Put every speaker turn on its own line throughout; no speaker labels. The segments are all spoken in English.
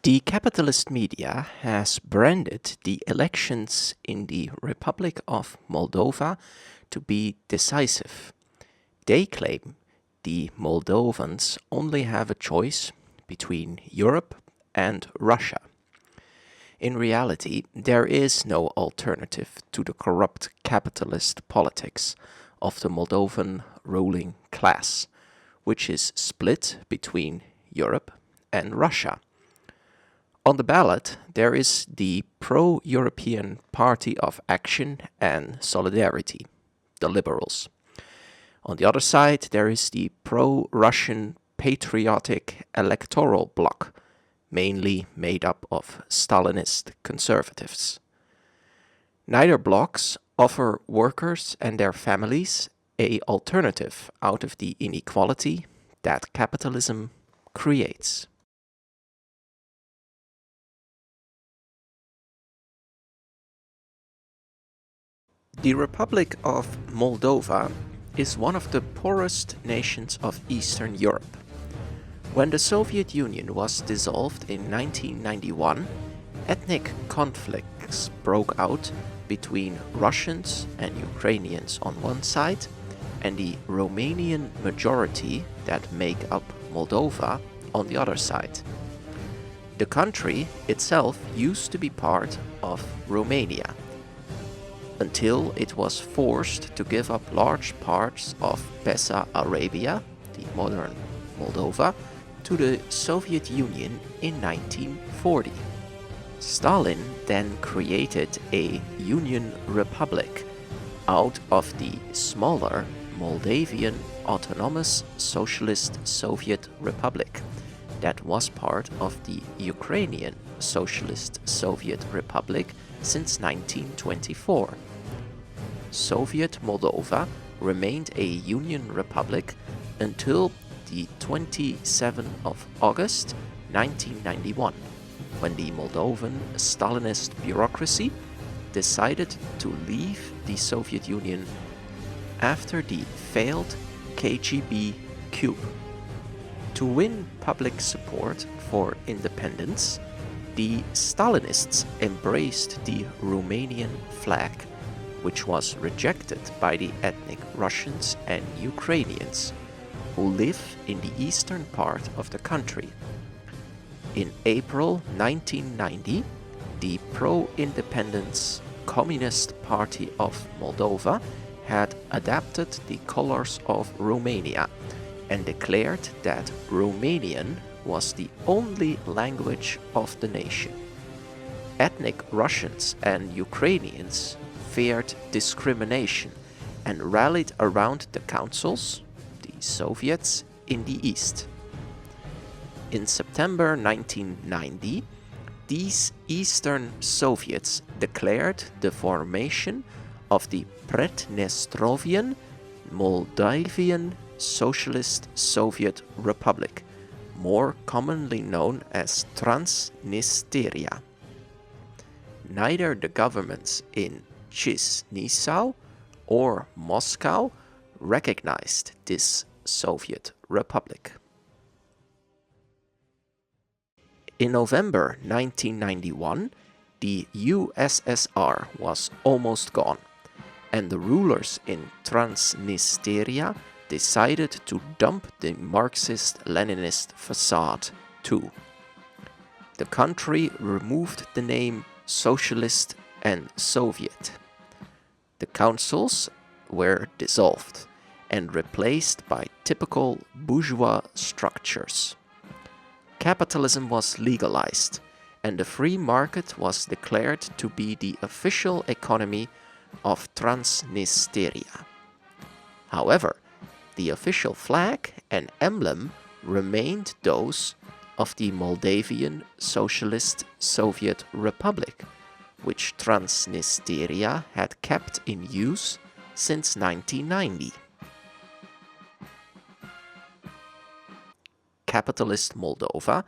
The capitalist media has branded the elections in the Republic of Moldova to be decisive. They claim the Moldovans only have a choice between Europe and Russia. In reality, there is no alternative to the corrupt capitalist politics of the Moldovan ruling class, which is split between Europe and Russia. On the ballot, there is the pro-European Party of Action and Solidarity, the Liberals. On the other side, there is the pro-Russian Patriotic Electoral Bloc, mainly made up of Stalinist conservatives. Neither blocs offer workers and their families an alternative out of the inequality that capitalism creates. The Republic of Moldova is one of the poorest nations of Eastern Europe. When the Soviet Union was dissolved in 1991, ethnic conflicts broke out between Russians and Ukrainians on one side and the Romanian majority that make up Moldova on the other side. The country itself used to be part of Romania, until it was forced to give up large parts of Bessarabia, the modern Moldova, to the Soviet Union in 1940. Stalin then created a Union Republic out of the smaller Moldavian Autonomous Socialist Soviet Republic that was part of the Ukrainian Socialist Soviet Republic since 1924. Soviet Moldova remained a Union Republic until the 27th of August 1991, when the Moldovan Stalinist bureaucracy decided to leave the Soviet Union after the failed KGB coup. To win public support for independence, the Stalinists embraced the Romanian flag, which was rejected by the ethnic Russians and Ukrainians, who live in the eastern part of the country. In April 1990, the pro-independence Communist Party of Moldova had adopted the colors of Romania and declared that Romanian was the only language of the nation. Ethnic Russians and Ukrainians feared discrimination and rallied around the councils, the Soviets, in the east. In September 1990, these Eastern Soviets declared the formation of the Prednestrovian Moldavian Socialist Soviet Republic, more commonly known as Transnistria. Neither the governments in Chisinau or Moscow recognized this Soviet Republic. In November 1991, the USSR was almost gone, and the rulers in Transnistria decided to dump the Marxist-Leninist facade too. The country removed the name Socialist and Soviet. The councils were dissolved and replaced by typical bourgeois structures. Capitalism was legalized, and the free market was declared to be the official economy of Transnistria. However, the official flag and emblem remained those of the Moldavian Socialist Soviet Republic, which Transnistria had kept in use since 1990. Capitalist Moldova,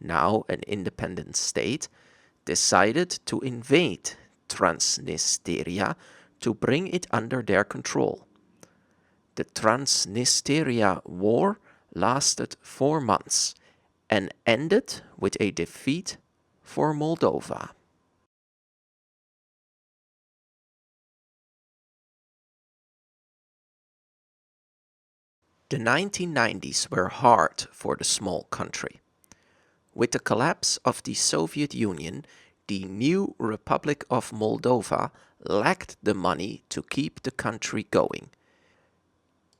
now an independent state, decided to invade Transnistria to bring it under their control. The Transnistria War lasted 4 months and ended with a defeat for Moldova. The 1990s were hard for the small country. With the collapse of the Soviet Union, the new Republic of Moldova lacked the money to keep the country going.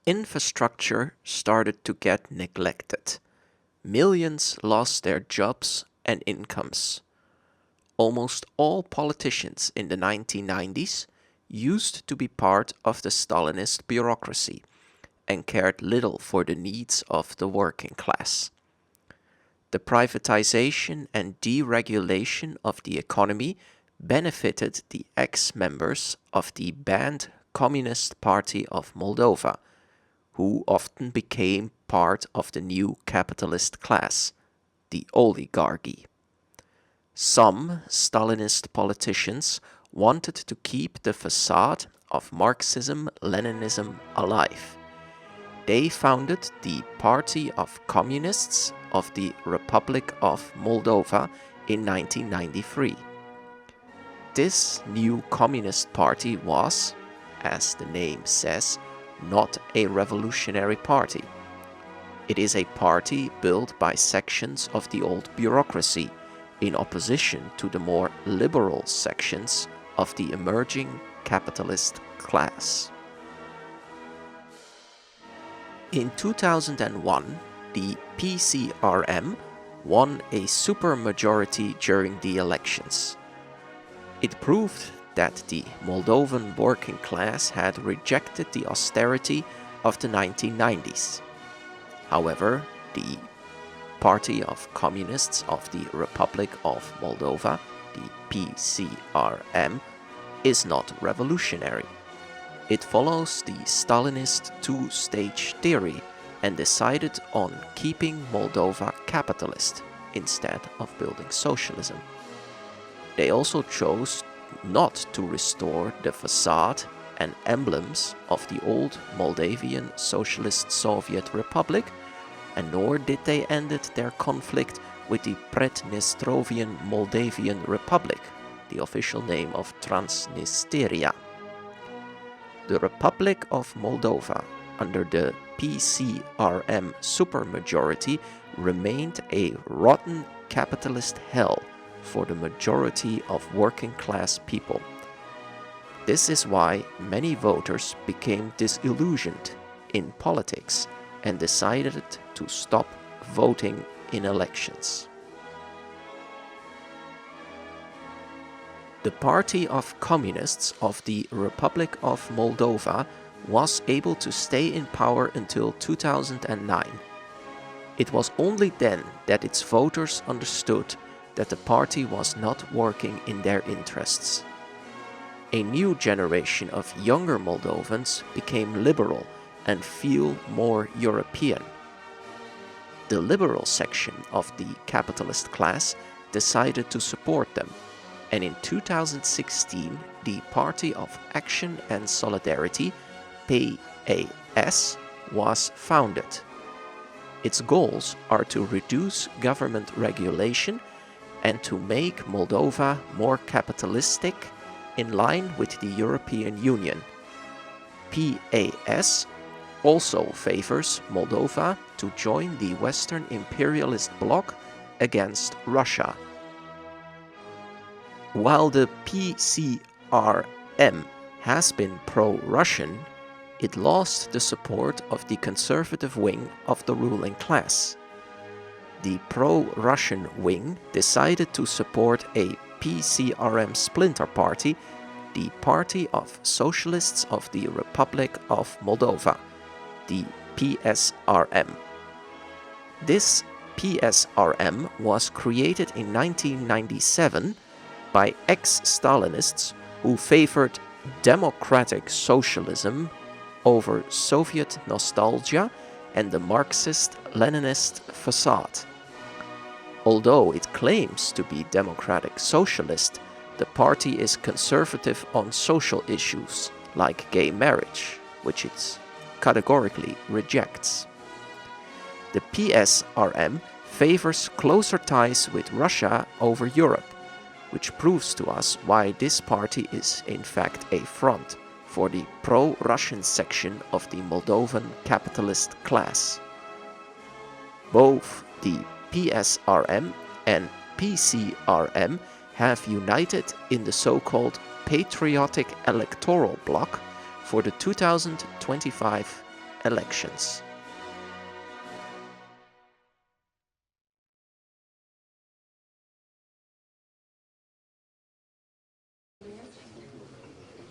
Infrastructure started to get neglected. Millions lost their jobs and incomes. Almost all politicians in the 1990s used to be part of the Stalinist bureaucracy and cared little for the needs of the working class. The privatization and deregulation of the economy benefited the ex-members of the banned Communist Party of Moldova, who often became part of the new capitalist class, the oligarchy. Some Stalinist politicians wanted to keep the facade of Marxism-Leninism alive. They founded the Party of Communists of the Republic of Moldova in 1993. This new communist party was, as the name says, not a revolutionary party. It is a party built by sections of the old bureaucracy in opposition to the more liberal sections of the emerging capitalist class. In 2001, the PCRM won a supermajority during the elections. It proved that the Moldovan working class had rejected the austerity of the 1990s. However, the Party of Communists of the Republic of Moldova, the PCRM, is not revolutionary. It follows the Stalinist two-stage theory and decided on keeping Moldova capitalist instead of building socialism. They also chose not to restore the facade and emblems of the old Moldavian Socialist Soviet Republic, and nor did they end their conflict with the Prednestrovian Moldavian Republic, the official name of Transnistria. The Republic of Moldova, under the PCRM supermajority, remained a rotten capitalist hell for the majority of working-class people. This is why many voters became disillusioned in politics and decided to stop voting in elections. The Party of Communists of the Republic of Moldova was able to stay in power until 2009. It was only then that its voters understood that the party was not working in their interests. A new generation of younger Moldovans became liberal and feel more European. The liberal section of the capitalist class decided to support them, and in 2016 the Party of Action and Solidarity, PAS, was founded. Its goals are to reduce government regulation and to make Moldova more capitalistic in line with the European Union. PAS also favors Moldova to join the Western imperialist bloc against Russia. While the PCRM has been pro-Russian, it lost the support of the conservative wing of the ruling class. The pro-Russian wing decided to support a PCRM splinter party, the Party of Socialists of the Republic of Moldova, the PSRM. This PSRM was created in 1997 by ex-Stalinists who favored democratic socialism over Soviet nostalgia and the Marxist-Leninist facade. Although it claims to be democratic socialist, the party is conservative on social issues like gay marriage, which it categorically rejects. The PSRM favors closer ties with Russia over Europe, which proves to us why this party is in fact a front for the pro-Russian section of the Moldovan capitalist class. Both the PSRM and PCRM have united in the so-called Patriotic Electoral Bloc for the 2025 elections.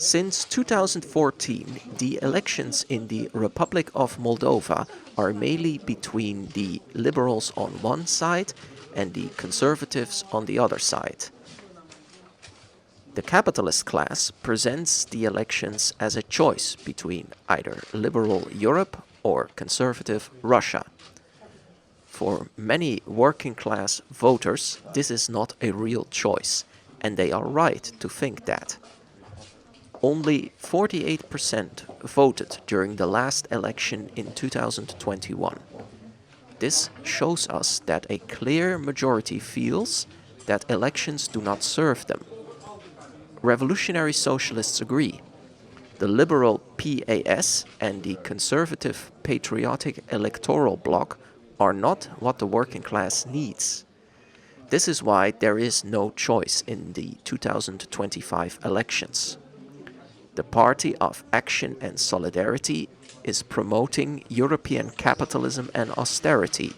Since 2014, the elections in the Republic of Moldova are mainly between the liberals on one side and the conservatives on the other side. The capitalist class presents the elections as a choice between either liberal Europe or conservative Russia. For many working class voters, this is not a real choice, and they are right to think that. Only 48% voted during the last election in 2021. This shows us that a clear majority feels that elections do not serve them. Revolutionary socialists agree. The liberal PAS and the conservative Patriotic Electoral Bloc are not what the working class needs. This is why there is no choice in the 2025 elections. The Party of Action and Solidarity is promoting European capitalism and austerity,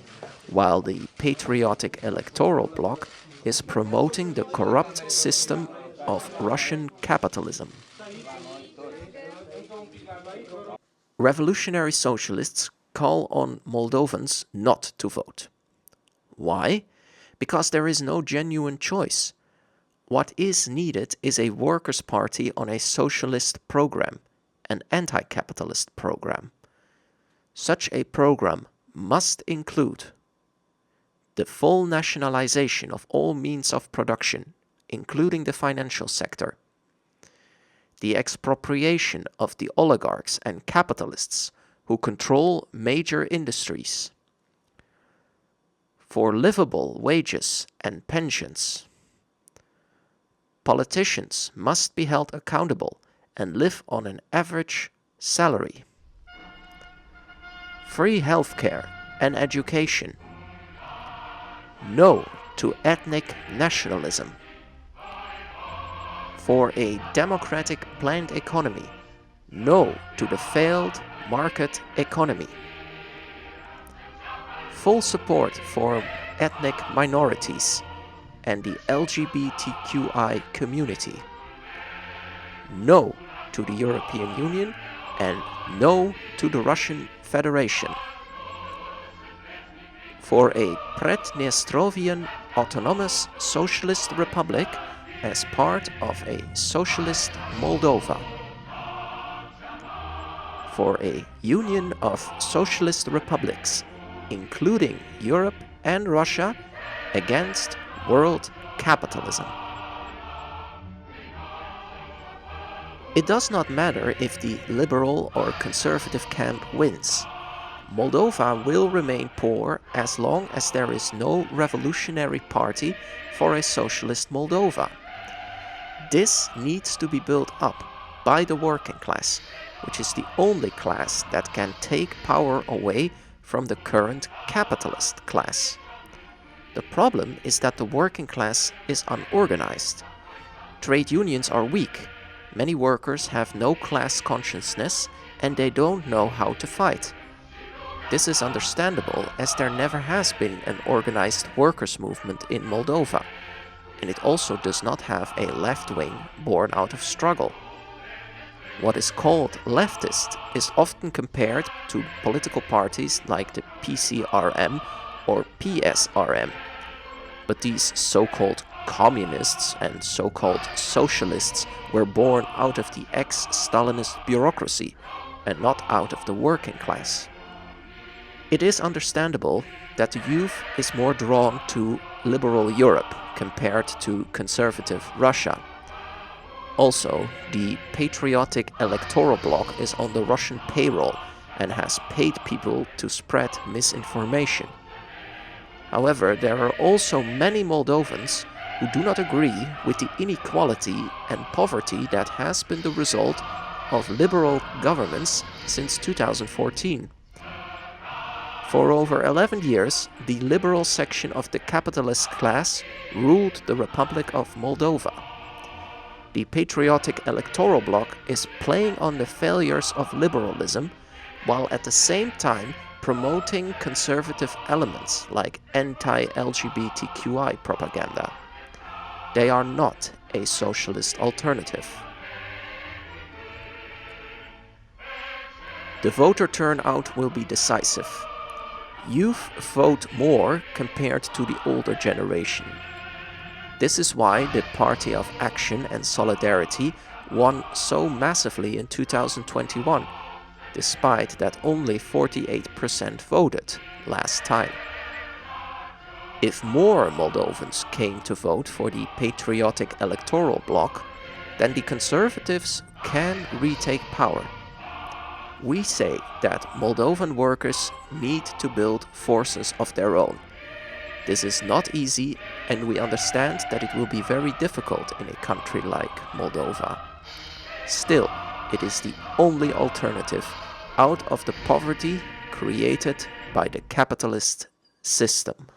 while the Patriotic Electoral Bloc is promoting the corrupt system of Russian capitalism. Revolutionary socialists call on Moldovans not to vote. Why? Because there is no genuine choice. What is needed is a workers' party on a socialist program, an anti-capitalist program. Such a program must include the full nationalization of all means of production, including the financial sector, the expropriation of the oligarchs and capitalists who control major industries, for livable wages and pensions. Politicians must be held accountable and live on an average salary. Free healthcare and education. No to ethnic nationalism. For a democratic planned economy. No to the failed market economy. Full support for ethnic minorities and the LGBTQI community. No to the European Union and no to the Russian Federation. For a Predniestrovian Autonomous Socialist Republic as part of a socialist Moldova. For a union of socialist republics, including Europe and Russia, against world capitalism. It does not matter if the liberal or conservative camp wins. Moldova will remain poor as long as there is no revolutionary party for a socialist Moldova. This needs to be built up by the working class, which is the only class that can take power away from the current capitalist class. The problem is that the working class is unorganized. Trade unions are weak. Many workers have no class consciousness and they don't know how to fight. This is understandable as there never has been an organized workers' movement in Moldova, and it also does not have a left wing born out of struggle. What is called leftist is often compared to political parties like the PCRM or PSRM. But these so-called communists and so-called socialists were born out of the ex-Stalinist bureaucracy and not out of the working class. It is understandable that the youth is more drawn to liberal Europe compared to conservative Russia. Also, the Patriotic Electoral Bloc is on the Russian payroll and has paid people to spread misinformation. However, there are also many Moldovans who do not agree with the inequality and poverty that has been the result of liberal governments since 2014. For over 11 years, the liberal section of the capitalist class ruled the Republic of Moldova. The Patriotic Electoral Bloc is playing on the failures of liberalism, while at the same time promoting conservative elements like anti-LGBTQI propaganda. They are not a socialist alternative. The voter turnout will be decisive. Youth vote more compared to the older generation. This is why the Party of Action and Solidarity won so massively in 2021, despite that only 48% voted last time. If more Moldovans came to vote for the Patriotic Electoral Bloc, then the Conservatives can retake power. We say that Moldovan workers need to build forces of their own. This is not easy, and we understand that it will be very difficult in a country like Moldova. Still, it is the only alternative out of the poverty created by the capitalist system.